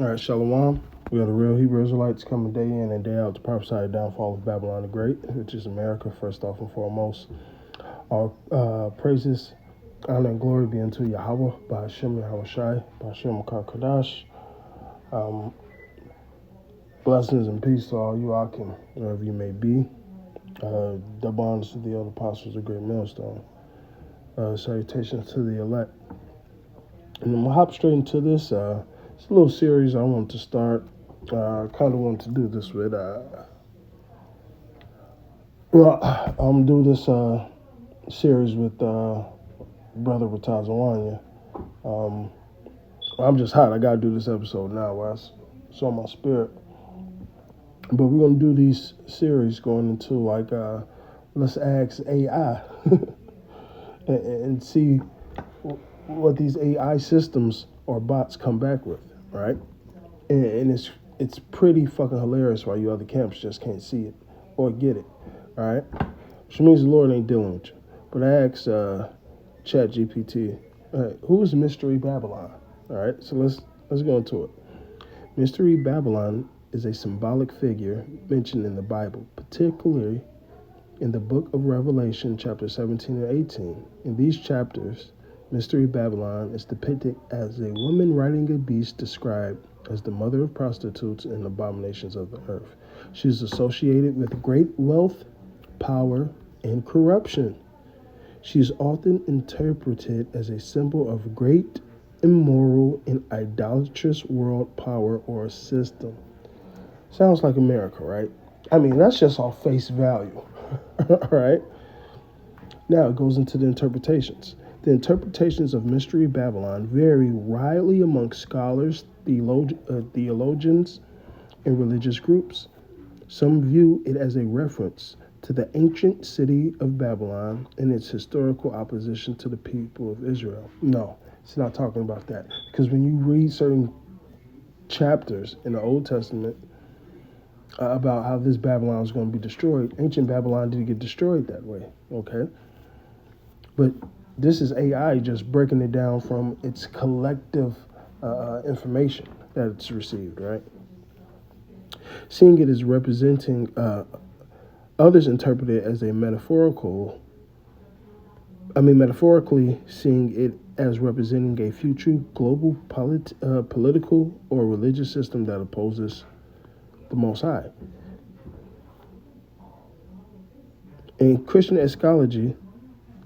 All right, Shalom. We are the real Hebrew Israelites coming day in and day out to prophesy the downfall of Babylon the Great, which is America, first off and foremost. Our praises, honor, and glory be unto Yahweh, by Hashem Yahweh Shai, by Hashem Kadash. Blessings and peace to all you Akim, wherever you may be. Double honors to the elder apostles of Great Millstone. Salutations to the elect. And I'm going to hop straight into this. It's a little series I wanted to start. I kind of wanted to do this with, I'm do this series with Brother Ratazawanya. I'm just hot. I got to do this episode now, Wes. It's on my spirit. But we're going to do these series going into let's ask AI and see what these AI systems or bots come back with, right? And it's pretty fucking hilarious why you other camps just can't see it or get it, all right? Which means the Lord ain't dealing with you. But I asked Chat GPT, who is Mystery Babylon? All right, so let's go into it. Mystery Babylon is a symbolic figure mentioned in the Bible, particularly in the book of Revelation, chapter 17 and 18. In these chapters, Mystery Babylon is depicted as a woman riding a beast described as the mother of prostitutes and abominations of the earth. She is associated with great wealth, power, and corruption. She is often interpreted as a symbol of great, immoral, and idolatrous world power or system. Sounds like America, right? I mean, that's just off face value, all right? Now it goes into the interpretations. The interpretations of Mystery Babylon vary widely among scholars, theologians, and religious groups. Some view it as a reference to the ancient city of Babylon and its historical opposition to the people of Israel. No, it's not talking about that. Because when you read certain chapters in the Old Testament about how this Babylon is going to be destroyed, ancient Babylon didn't get destroyed that way, okay? But this is AI just breaking it down from its collective information that it's received, right? Seeing it as representing, others interpret it as metaphorically seeing it as representing a future global political or religious system that opposes the Most High. In Christian eschatology,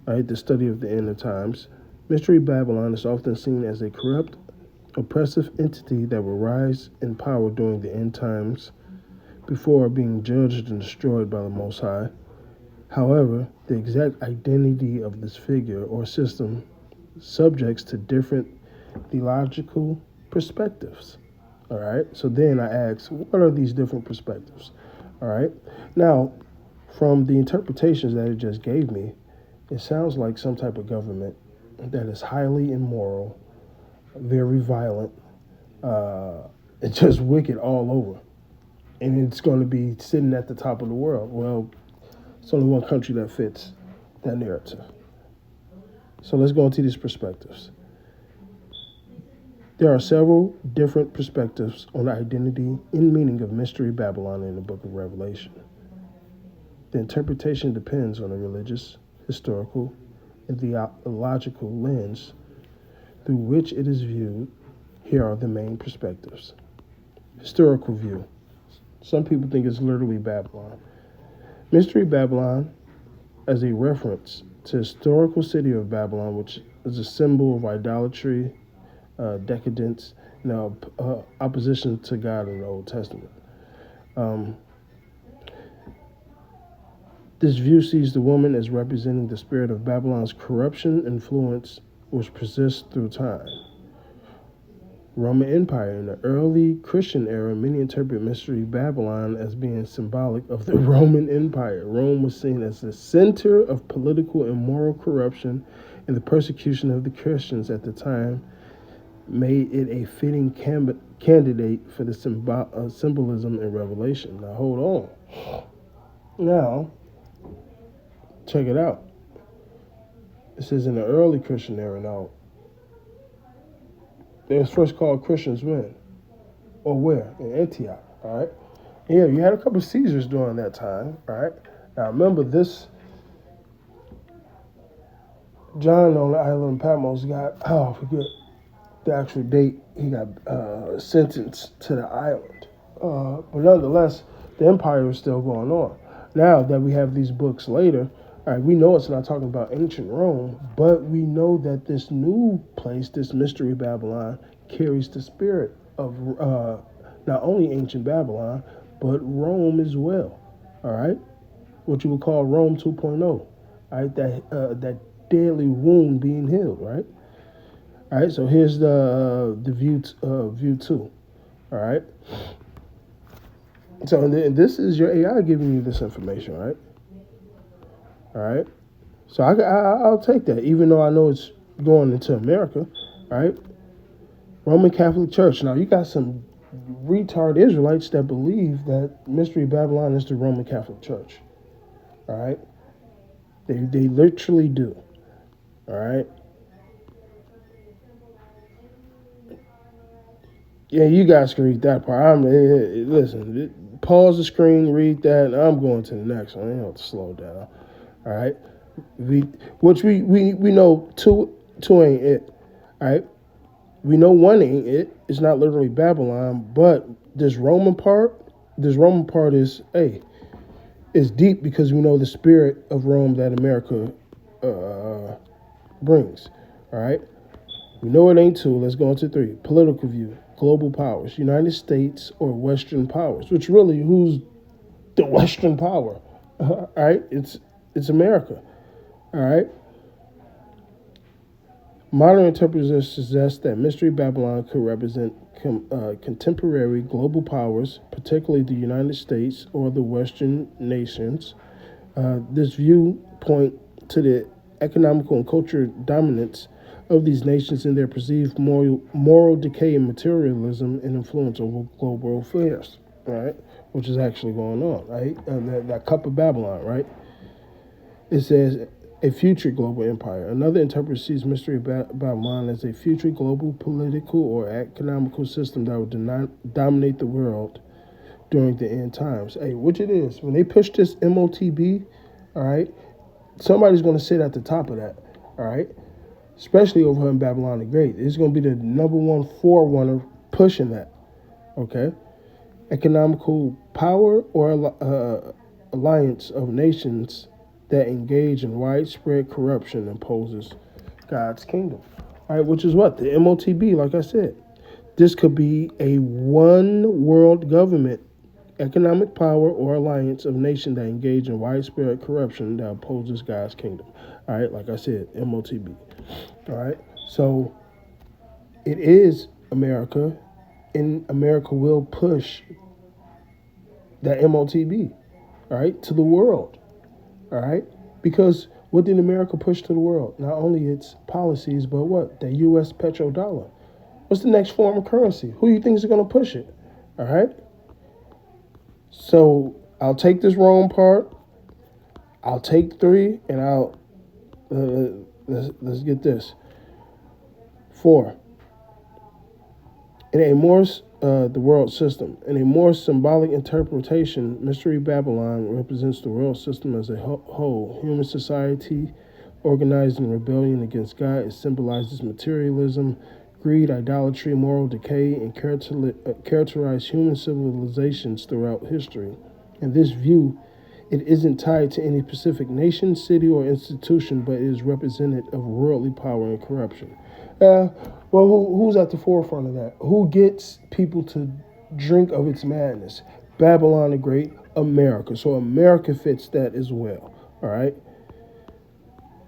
right, the study of the end of times, Mystery Babylon is often seen as a corrupt, oppressive entity that will rise in power during the end times before being judged and destroyed by the Most High. However, the exact identity of this figure or system subjects to different theological perspectives. All right, so then I asked, what are these different perspectives? All right, now, from the interpretations that it just gave me, it sounds like some type of government that is highly immoral, very violent, it's just wicked all over. And it's going to be sitting at the top of the world. Well, it's only one country that fits that narrative. So let's go into these perspectives. There are several different perspectives on the identity and meaning of Mystery Babylon in the book of Revelation. The interpretation depends on a religious, historical, and theological lens through which it is viewed. Here are the main perspectives. Historical view. Some people think it's literally Babylon. Mystery Babylon as a reference to historical city of Babylon, which is a symbol of idolatry, decadence, and opposition to God in the Old Testament. This view sees the woman as representing the spirit of Babylon's corruption influence, which persists through time. Roman Empire. In the early Christian era, many interpret Mystery Babylon as being symbolic of the Roman Empire. Rome was seen as the center of political and moral corruption, and the persecution of the Christians at the time made it a fitting candidate for the symbolism in Revelation. Now, hold on. Now, check it out. It says in the early Christian era. Now, they was first called Christians when? or where? In Antioch. All right. Yeah, you had a couple of Caesars during that time. All right. Now remember this. John on the island of Patmos got, I forget the actual date, he got sentenced to the island. But nonetheless, the empire is still going on. Now that we have these books later, all right, we know it's not talking about ancient Rome, but we know that this new place, this mystery Babylon, carries the spirit of not only ancient Babylon, but Rome as well. All right, what you would call Rome 2.0. All right, that deadly wound being healed. Right. All right, so here's the view two. All right. So this is your AI giving you this information, right? All right. So I'll take that, even though I know it's going into America, right? Roman Catholic Church. Now you got some retard Israelites that believe that Mystery Babylon is the Roman Catholic Church. All right. They literally do. All right. Yeah, you guys can read that part. Listen, pause the screen, read that, and I'm going to the next one. You have to slow down. All right, which we know two ain't it. All right, we know one ain't it. It's not literally Babylon, but this Roman part is deep because we know the spirit of Rome that America brings. All right. We know it ain't two. Let's go on to three. Political view. Global powers. United States or Western powers. Which really, who's the Western power? All right? It's America. All right? Modern interpreters suggest that Mystery Babylon could represent contemporary global powers, particularly the United States or the Western nations. This view point to the economical and cultural dominance of these nations in their perceived moral decay and materialism and influence over global affairs, right? Which is actually going on, right? That cup of Babylon, right? It says a future global empire. Another interpreter sees Mystery Babylon as a future global political or economical system that would dominate the world during the end times. Hey, which it is. When they push this MOTB, all right, somebody's going to sit at the top of that, all right? Especially over here in Babylon the Great. It's going to be the number one forerunner pushing that, okay? Economical power or alliance of nations that engage in widespread corruption imposes God's kingdom. All right, which is what? The MOTB, like I said. This could be a one world government, economic power or alliance of nations that engage in widespread corruption that opposes God's kingdom. All right, like I said, MOTB. All right, so it is America, and America will push that MOTB, all right, to the world, all right, because what did America push to the world? Not only its policies, but what? The U.S. petrodollar. What's the next form of currency? Who do you think is going to push it? All right. So I'll take this Rome part. I'll take three, and I'll let's get this. 4. In a more the world system. In a more symbolic interpretation, Mystery Babylon represents the world system as a whole. Human society organized in rebellion against God. It symbolizes materialism, greed, idolatry, moral decay, and characterize human civilizations throughout history. In this view, it isn't tied to any specific nation, city, or institution, but is representative of worldly power and corruption. Who's at the forefront of that? Who gets people to drink of its madness? Babylon the Great, America. So America fits that as well. All right.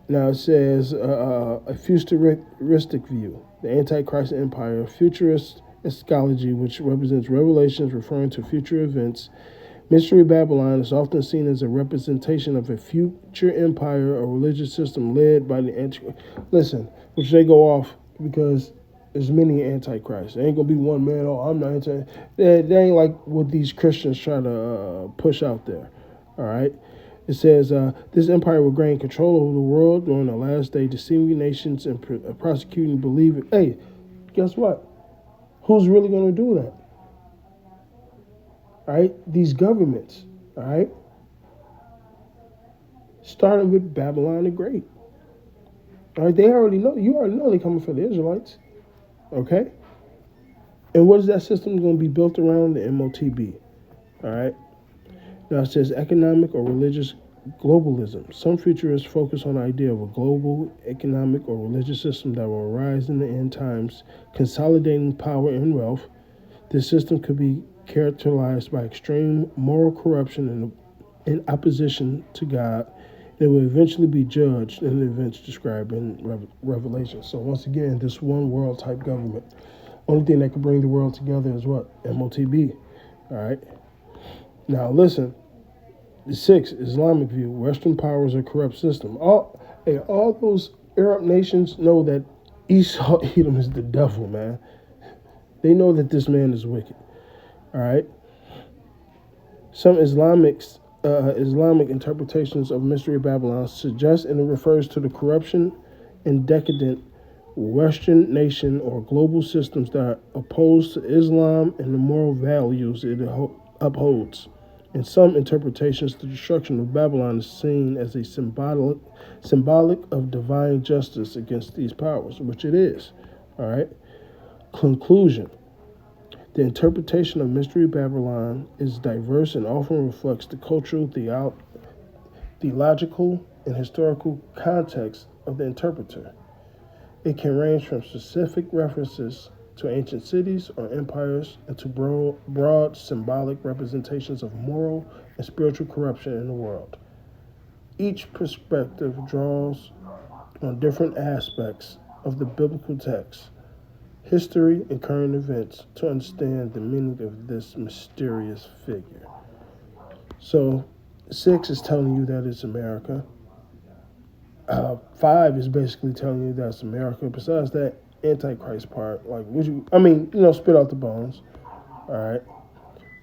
Now it says a futuristic view, the Antichrist Empire, futurist eschatology, which represents revelations referring to future events. Mystery Babylon is often seen as a representation of a future empire or religious system led by the Antichrist. Listen, which they go off because there's many Antichrists. There ain't going to be one man, oh, I'm not anti. They ain't like what these Christians try to push out there. All right? It says, this empire will gain control over the world during the last day, deceiving nations and prosecuting believers. Hey, guess what? Who's really going to do that? All right, these governments, all right, starting with Babylon the Great. All right, they already know. You already know they're coming for the Israelites. Okay, and what is that system going to be built around? The MOTB. All right. Now it says economic or religious globalism. Some futurists focus on the idea of a global economic or religious system that will arise in the end times, consolidating power and wealth. This system could be characterized by extreme moral corruption and in opposition to God. It will eventually be judged in the events described in Revelation. So once again, this one world type government. Only thing that can bring the world together is what? MOTB. All right. Now listen. The 6, Islamic view. Western powers are a corrupt system. All those Arab nations know that Esau Edom is the devil, man. They know that this man is wicked. All right. Some Islamic interpretations of Mystery Babylon suggest and it refers to the corruption and decadent Western nation or global systems that are opposed to Islam and the moral values it upholds. In some interpretations, the destruction of Babylon is seen as a symbolic of divine justice against these powers, which it is. All right. Conclusion. The interpretation of Mystery Babylon is diverse and often reflects the cultural, theological, and historical context of the interpreter. It can range from specific references to ancient cities or empires and to broad symbolic representations of moral and spiritual corruption in the world. Each perspective draws on different aspects of the biblical text, history, and current events to understand the meaning of this mysterious figure. So, 6 is telling you that it's America. 5 is basically telling you that's America. Besides that Antichrist part, like, spit out the bones. All right.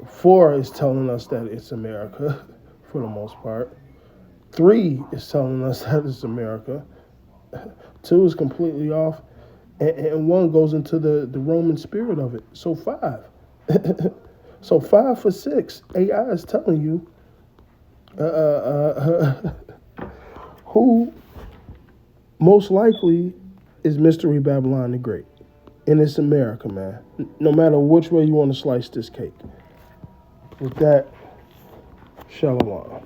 4 is telling us that it's America for the most part. 3 is telling us that it's America. 2 is completely off. And 1 goes into the Roman spirit of it. So 5. So 5 for 6. AI is telling you who most likely is Mystery Babylon the Great. And it's America, man. No matter which way you want to slice this cake. With that, shalom.